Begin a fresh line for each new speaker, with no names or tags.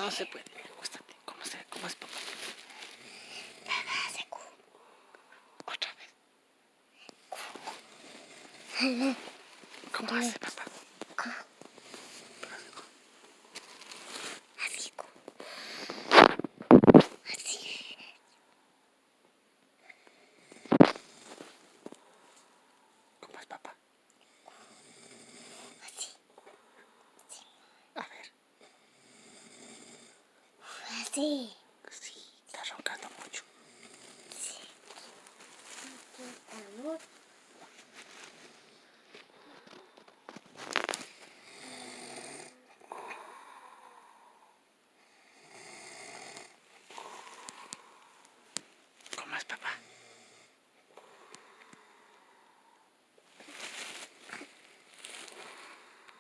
No se puede. Acuéstate. ¿Cómo es papá?
Hace Q.
Otra vez.
Q.
¿Cómo hace papá?
Q. Así Q. Así.
¿Cómo es papá?
Así.
A ver.
Así.